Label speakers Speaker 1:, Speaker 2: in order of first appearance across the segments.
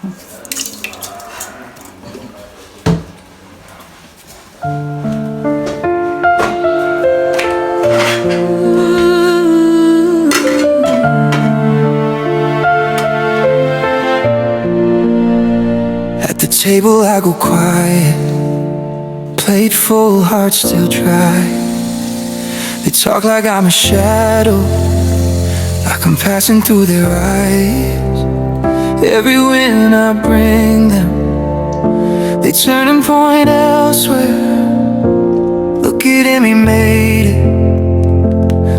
Speaker 1: At the table I go quiet, plate full, heart still dry. They talk like I'm a shadow, like I'm passing through their eyes. Every win I bring them, they turn and point elsewhere. Look at him, he made it,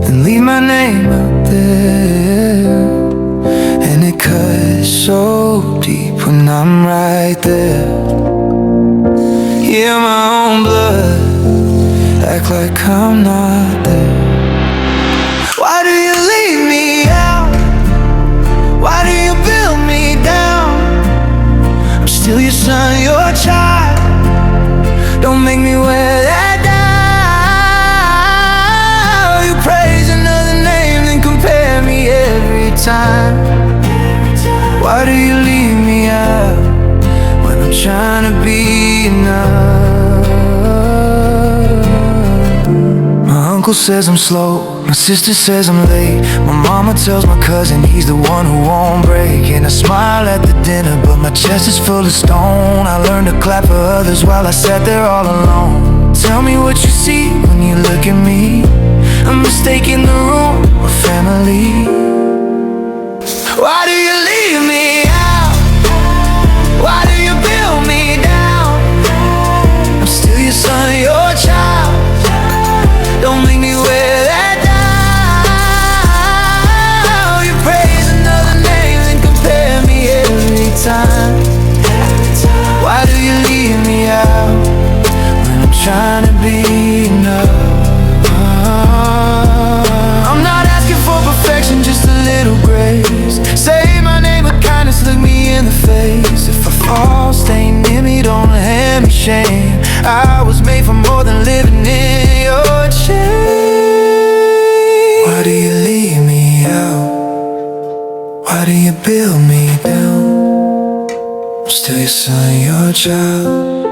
Speaker 1: then leave my name out there. And it cuts so deep when I'm right there. Hear my own blood, act like I'm not there. Why do you leave me out? Why do you build me down? I'm still your son, your child. Don't make me wear that down. You praise another name, then compare me every time. Why do you leave me out when I'm trying to be enough? My uncle says I'm slow, my sister says I'm late. My mama tells my cousin he's the one who won't break. And I smile at the dinner, but my chest is full of stone. I learned to clap for others while I sat there all alone. Tell me what you see when you look at me, a mistake in the room or family. Why do you leave me out? Why do you build me down? I'm still your son, your child. Don't make me wear that down. You praise another name and compare me every time. Why do you leave me out when I'm trying to be enough? I'm not asking for perfection, just a little grace. Say my name with kindness, look me in the face. If I fall, stay near me, don't hand me shame. I was made for more than living in your chain. Why do you leave me out? Why do you build me down? I'm still your son, your child.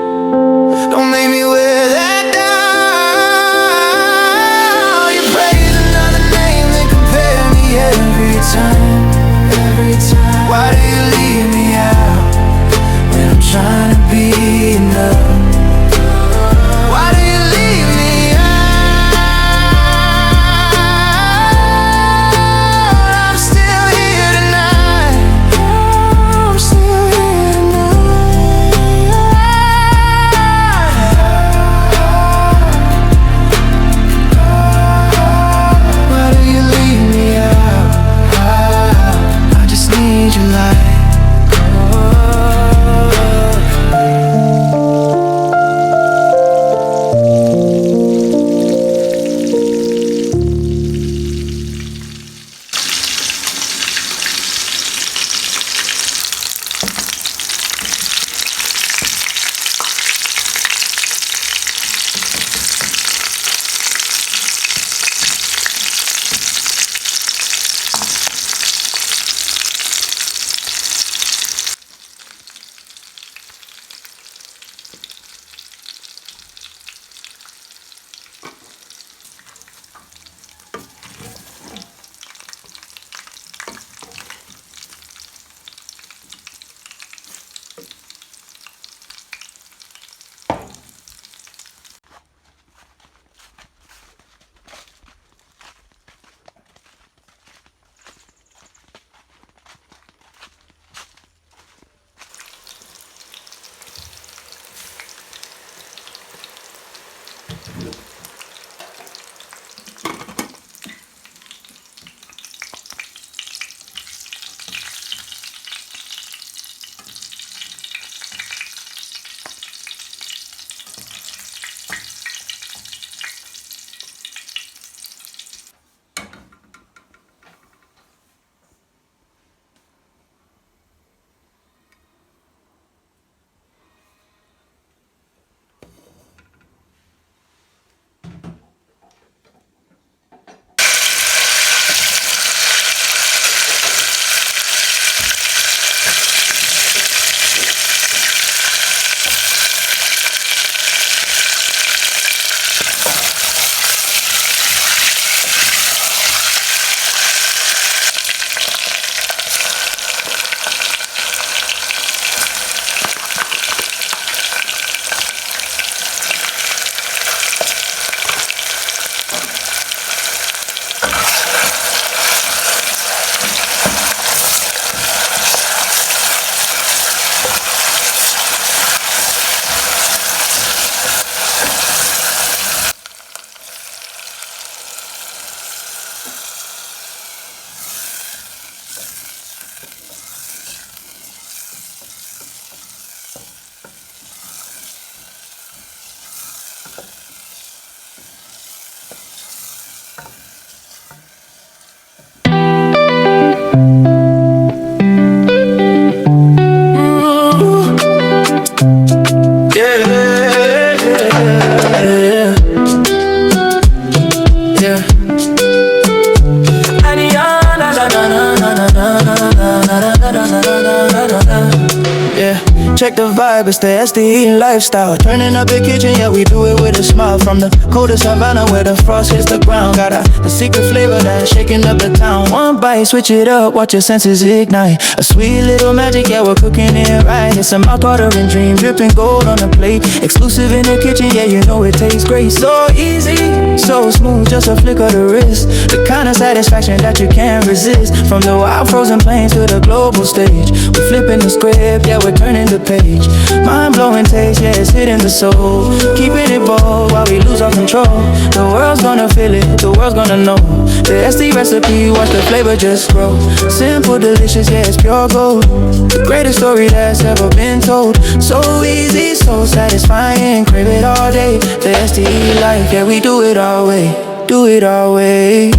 Speaker 1: Don't make me wear that down. You praise another name, then compare me every time. Why do you leave me out when I'm trying to be enough? Why do you leave me out? I'm still here tonight. I'm still here tonight. Why do you leave me out? I just need your light. Yeah, check the vibe, it's the SD lifestyle. Turning up the kitchen, yeah, we do it with a smile. From the coldest savanna where the frost hits the ground. Got the secret flavor that's shaking up the town. One bite, switch it up, watch your senses ignite. A sweet little magic, yeah, we're cooking it right. It's a mouth-watering dream, dripping gold on the plate. Exclusive in the kitchen, yeah, you know it tastes great. So easy, so smooth, just a flick of the wrist. The kind of satisfaction that you can't resist. From the wild frozen plains to the global stage, we're flipping the script, yeah, we're turning the page. Mind-blowing taste, yeah, it's hitting the soul. Keeping it bold while we lose our control. The world's gonna feel it, the world's gonna know. The SD recipe, watch the flavor just grow. Simple, delicious, yeah, it's pure gold. The greatest story that's ever been told. So easy, so satisfying, crave it all day. The SD life, yeah, we do it our way, do it our way.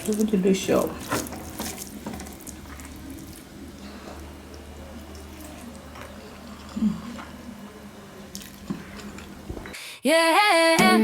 Speaker 2: So delicious.
Speaker 1: Yeah, yeah.